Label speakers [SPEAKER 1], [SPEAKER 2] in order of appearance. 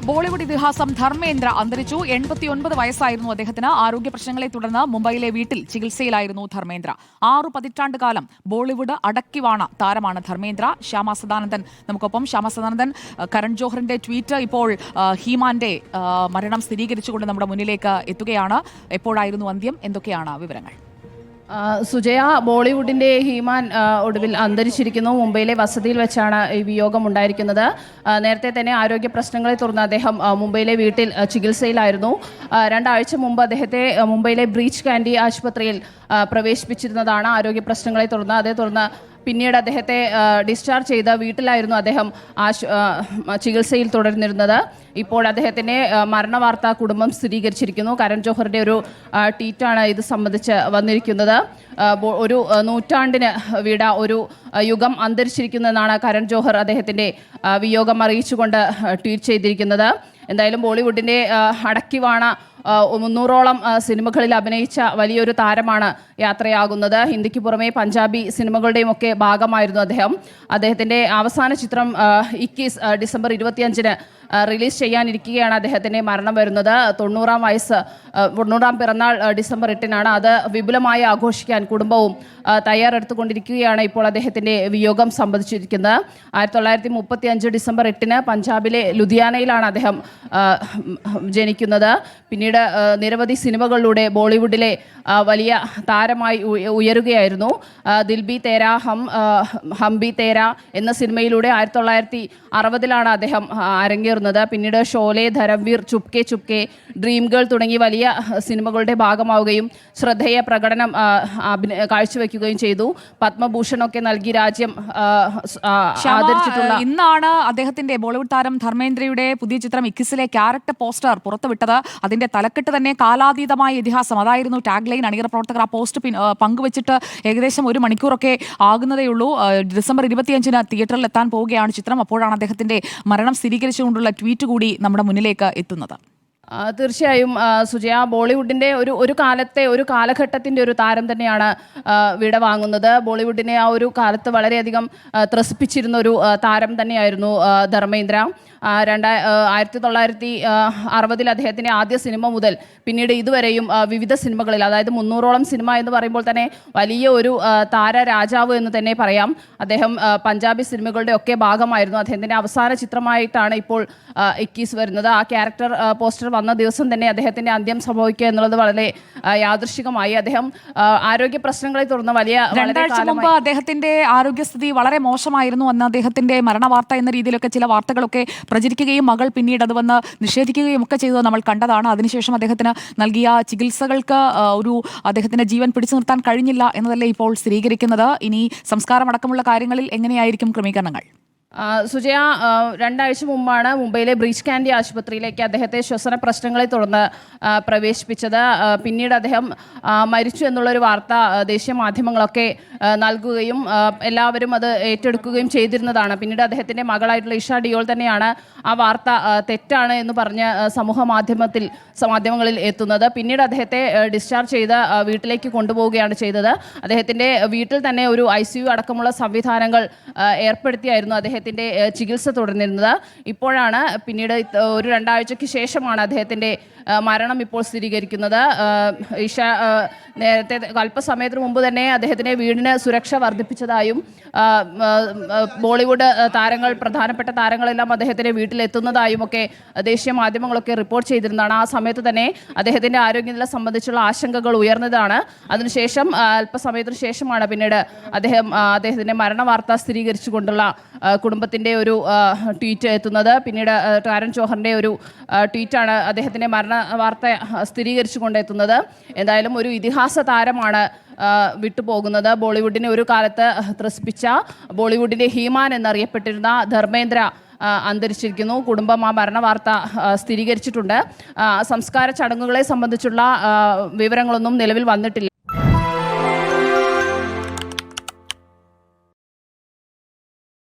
[SPEAKER 1] ബോളിവുഡ് ഇതിഹാസം ധർമ്മേന്ദ്ര അന്തരിച്ചു. 89 വയസ്സായിരുന്നു അദ്ദേഹത്തിന്. ആരോഗ്യ പ്രശ്നങ്ങളെ തുടർന്ന് മുംബൈയിലെ വീട്ടിൽ ചികിത്സയിലായിരുന്നു ധർമ്മേന്ദ്ര. 6 പതിറ്റാണ്ട് കാലം ബോളിവുഡ് അടക്കിവാണ താരമാണ് ധർമ്മേന്ദ്ര. ശ്യാമ സദാനന്ദൻ നമുക്കൊപ്പം. ശ്യാമ സദാനന്ദൻ, കരൺ ജോഹറിന്റെ ട്വീറ്റ് ഇപ്പോൾ ഹീമാന്റെ മരണം സ്ഥിരീകരിച്ചുകൊണ്ട് നമ്മുടെ മുന്നിലേക്ക് എത്തുകയാണ്. എപ്പോഴായിരുന്നു അന്ത്യം? എന്തൊക്കെയാണ് വിവരങ്ങൾ?
[SPEAKER 2] സുജയ, ബോളിവുഡിന്റെ ഹീമാൻ ഒടുവിൽ അന്തരിച്ചിരിക്കുന്നു. മുംബൈയിലെ വസതിയിൽ വെച്ചാണ് ഈ വിയോഗം ഉണ്ടായിരിക്കുന്നത്. നേരത്തെ തന്നെ ആരോഗ്യ പ്രശ്നങ്ങളെ തുടർന്ന് അദ്ദേഹം മുംബൈയിലെ വീട്ടിൽ ചികിത്സയിലായിരുന്നു. 2 ആഴ്ച മുമ്പ് അദ്ദേഹത്തെ മുംബൈയിലെ ബ്രീച്ച് കാൻഡി ആശുപത്രിയിൽ പ്രവേശിപ്പിച്ചിരുന്നതാണ് ആരോഗ്യ പ്രശ്നങ്ങളെ തുടർന്ന്. അതേ തുടർന്ന് പിന്നീട് അദ്ദേഹത്തെ ഡിസ്ചാർജ് ചെയ്ത വീട്ടിലായിരുന്നു അദ്ദേഹം ചികിത്സയിൽ തുടർന്നിരുന്നത്. ഇപ്പോൾ അദ്ദേഹത്തിൻ്റെ മരണവാർത്ത കുടുംബം സ്ഥിരീകരിച്ചിരിക്കുന്നു. കരൺ ജോഹറിൻ്റെ ഒരു ട്വീറ്റാണ് ഇത് സംബന്ധിച്ച് വന്നിരിക്കുന്നത്. ഒരു നൂറ്റാണ്ടിന് വീട ഒരു യുഗം അന്തരിച്ചിരിക്കുന്നതെന്നാണ് കരൺ ജോഹർ അദ്ദേഹത്തിൻ്റെ വിയോഗം അറിയിച്ചുകൊണ്ട് ട്വീറ്റ് ചെയ്തിരിക്കുന്നത്. എന്തായാലും ബോളിവുഡിൻ്റെ അടക്കിവാണ 300ഓളം സിനിമകളിൽ അഭിനയിച്ച വലിയൊരു താരമാണ് യാത്രയാകുന്നത്. ഹിന്ദിക്ക് പുറമെ പഞ്ചാബി സിനിമകളുടെയും ഒക്കെ ഭാഗമായിരുന്നു അദ്ദേഹം. അദ്ദേഹത്തിൻ്റെ അവസാന ചിത്രം 21 ഡിസംബർ 25-ന് റിലീസ് ചെയ്യാനിരിക്കുകയാണ് അദ്ദേഹത്തിൻ്റെ മരണം വരുന്നത്. 90ാം പിറന്നാൾ ഡിസംബർ 8-നാണ്. അത് വിപുലമായി ആഘോഷിക്കാൻ കുടുംബവും തയ്യാറെടുത്തുകൊണ്ടിരിക്കുകയാണ്. ഇപ്പോൾ അദ്ദേഹത്തിൻ്റെ വിയോഗം സംബന്ധിച്ചിരിക്കുന്നത്. 1935 ഡിസംബർ 8-ന് പഞ്ചാബിലെ ലുധിയാനയിലാണ് അദ്ദേഹം ജനിക്കുന്നത്. പിന്നീട് നിരവധി സിനിമകളിലൂടെ ബോളിവുഡിലെ വലിയ താരമായി ഉയരുകയായിരുന്നു. ദിൽ ബി തേരാ ഹം ബി തേരാ എന്ന സിനിമയിലൂടെ 1960-ലാണ് അദ്ദേഹം അരങ്ങേറുന്നത്. പിന്നീട് ഷോലെ, ധരംവീർ, ചുപ്കെ ചുപ്കെ, ഡ്രീം ഗേൾ തുടങ്ങി വലിയ സിനിമകളുടെ ഭാഗമാവുകയും ശ്രദ്ധേയ പ്രകടനം കാഴ്ചവെക്കുകയും ചെയ്തു. പത്മഭൂഷണൊക്കെ നൽകി രാജ്യം ആദരിച്ചിട്ടുള്ള
[SPEAKER 1] ഇന്നാണ് അദ്ദേഹത്തിന്റെ ബോളിവുഡ് താരം ധർമ്മേന്ദ്രയുടെ പുതിയ ചിത്രം 21-ലെ ക്യാരക്ടർ പോസ്റ്റർ പുറത്തുവിട്ടത്. അതിന്റെ തലക്കെട്ട് തന്നെ കാലാതീതമായ ഇതിഹാസം. അതായിരുന്നു ടാഗ് ലൈൻ. അണിയറ പ്രവർത്തകർ ആ പോസ്റ്റ് പങ്കുവച്ചിട്ട് ഏകദേശം 1 മണിക്കൂറൊക്കെ ആകുന്നതേയുള്ളൂ. ഡിസംബർ 25-ന് തിയേറ്ററിൽ എത്താൻ പോവുകയാണ് ചിത്രം. അപ്പോഴാണ് അദ്ദേഹത്തിന്റെ മരണം സ്ഥിരീകരിച്ചുകൊണ്ടുള്ള ട്വീറ്റ് കൂടി നമ്മുടെ മുന്നിലേക്ക് എത്തുന്നത്.
[SPEAKER 2] തീർച്ചയായും സുജയ, ബോളിവുഡിൻ്റെ ഒരു കാലത്തെ ഒരു കാലഘട്ടത്തിൻ്റെ ഒരു താരം തന്നെയാണ് വിട വാങ്ങുന്നത്. ബോളിവുഡിനെ ആ ഒരു കാലത്ത് വളരെയധികം ത്രസിപ്പിച്ചിരുന്ന ഒരു താരം തന്നെയായിരുന്നു ധർമ്മേന്ദ്ര. 1960-ൽ അദ്ദേഹത്തിൻ്റെ ആദ്യ സിനിമ മുതൽ പിന്നീട് ഇതുവരെയും വിവിധ സിനിമകളിൽ, അതായത് 300ഓളം സിനിമ എന്ന് പറയുമ്പോൾ തന്നെ വലിയ ഒരു താരരാജാവ് എന്ന് തന്നെ പറയാം. അദ്ദേഹം പഞ്ചാബി സിനിമകളുടെ ഒക്കെ ഭാഗമായിരുന്നു. അദ്ദേഹത്തിൻ്റെ അവസാന ചിത്രമായിട്ടാണ് ഇപ്പോൾ 21 വരുന്നത്. ആ ക്യാരക്ടർ പോസ്റ്റർ വന്ന ദിവസം തന്നെ അദ്ദേഹത്തിൻ്റെ അന്ത്യം സംഭവിക്കുക എന്നുള്ളത് വളരെ യാദൃശ്ചികമായി. അദ്ദേഹം ആരോഗ്യ പ്രശ്നങ്ങളെ തുടർന്ന്
[SPEAKER 1] മുമ്പ് അദ്ദേഹത്തിന്റെ ആരോഗ്യസ്ഥിതി വളരെ മോശമായിരുന്നു അന്ന് അദ്ദേഹത്തിന്റെ മരണവാർത്ത എന്ന രീതിയിലൊക്കെ ചില വാർത്തകളൊക്കെ പ്രചരിക്കുകയും മകൾ പിന്നീട് അത് വന്ന് നിഷേധിക്കുകയും ഒക്കെ ചെയ്തത് നമ്മൾ കണ്ടതാണ്. അതിനുശേഷം അദ്ദേഹത്തിന് നൽകിയ ചികിത്സകൾക്ക് അദ്ദേഹത്തിന്റെ ജീവൻ പിടിച്ചു നിർത്താൻ കഴിഞ്ഞില്ല എന്നതല്ലേ ഇപ്പോൾ സ്ഥിരീകരിക്കുന്നത്. ഇനി സംസ്കാരമടക്കമുള്ള കാര്യങ്ങളിൽ എങ്ങനെയായിരിക്കും ക്രമീകരണങ്ങൾ?
[SPEAKER 2] സുജയ, 2 ആഴ്ച മുമ്പാണ് മുംബൈയിലെ ബ്രീച്ച് കാൻഡി ആശുപത്രിയിലേക്ക് അദ്ദേഹത്തെ ശ്വസന പ്രശ്നങ്ങളെ തുടർന്ന് പ്രവേശിപ്പിച്ചത്. പിന്നീട് അദ്ദേഹം മരിച്ചു എന്നുള്ളൊരു വാർത്ത ദേശീയ മാധ്യമങ്ങളൊക്കെ നൽകുകയും എല്ലാവരും അത് ഏറ്റെടുക്കുകയും ചെയ്തിരുന്നതാണ്. പിന്നീട് അദ്ദേഹത്തിൻ്റെ മകളായിട്ടുള്ള ഇഷ ഡിയോൾ തന്നെയാണ് ആ വാർത്ത തെറ്റാണ് എന്ന് പറഞ്ഞ് മാധ്യമങ്ങളിൽ എത്തുന്നത്. പിന്നീട് അദ്ദേഹത്തെ ഡിസ്ചാർജ് ചെയ്ത് വീട്ടിലേക്ക് കൊണ്ടുപോവുകയാണ് ചെയ്തത്. അദ്ദേഹത്തിൻ്റെ വീട്ടിൽ തന്നെ ഒരു ICU അടക്കമുള്ള സംവിധാനങ്ങൾ ഏർപ്പെടുത്തിയായിരുന്നു അദ്ദേഹത്തിൻ്റെ ചികിത്സ തുടർന്നിരുന്നത്. ഇപ്പോഴാണ് പിന്നീട് ഒരു 2 ആഴ്ചയ്ക്ക് ശേഷമാണ് അദ്ദേഹത്തിൻ്റെ മരണം ഇപ്പോൾ സ്ഥിരീകരിക്കുന്നത്. നേരത്തെ അല്പസമയത്തിന് മുമ്പ് തന്നെ അദ്ദേഹത്തിൻ്റെ വീടിന് സുരക്ഷ വർദ്ധിപ്പിച്ചതായും ബോളിവുഡ് താരങ്ങൾ, പ്രധാനപ്പെട്ട താരങ്ങളെല്ലാം അദ്ദേഹത്തിൻ്റെ വീട്ടിലെത്തുന്നതായും ഒക്കെ ദേശീയ മാധ്യമങ്ങളൊക്കെ റിപ്പോർട്ട് ചെയ്തിരുന്നതാണ്. ആ സമയത്ത് തന്നെ അദ്ദേഹത്തിൻ്റെ ആരോഗ്യനില സംബന്ധിച്ചുള്ള ആശങ്കകൾ ഉയർന്നതാണ്. അതിനുശേഷം അല്പസമയത്തിന് ശേഷമാണ് പിന്നീട് അദ്ദേഹത്തിൻ്റെ മരണവാർത്ത സ്ഥിരീകരിച്ചുകൊണ്ടുള്ള കുടുംബത്തിൻ്റെ ഒരു ട്വീറ്റ് എത്തുന്നത്. പിന്നീട് കരൺ ജോഹറിൻ്റെ ഒരു ട്വീറ്റാണ് അദ്ദേഹത്തിൻ്റെ മരണവാർത്ത സ്ഥിരീകരിച്ചുകൊണ്ട് എത്തുന്നത്. എന്തായാലും ഒരു ഇതിഹാസ താരമാണ് വിട്ടുപോകുന്നത്. ബോളിവുഡിനെ ഒരു കാലത്ത് ത്രസിപ്പിച്ച ബോളിവുഡിൻ്റെ ഹീമാൻ എന്നറിയപ്പെട്ടിരുന്ന ധർമ്മേന്ദ്ര അന്തരിച്ചിരിക്കുന്നു. കുടുംബം ആ മരണവാർത്ത സ്ഥിരീകരിച്ചിട്ടുണ്ട്. സംസ്കാര ചടങ്ങുകളെ സംബന്ധിച്ചുള്ള വിവരങ്ങളൊന്നും നിലവിൽ വന്നിട്ടില്ല.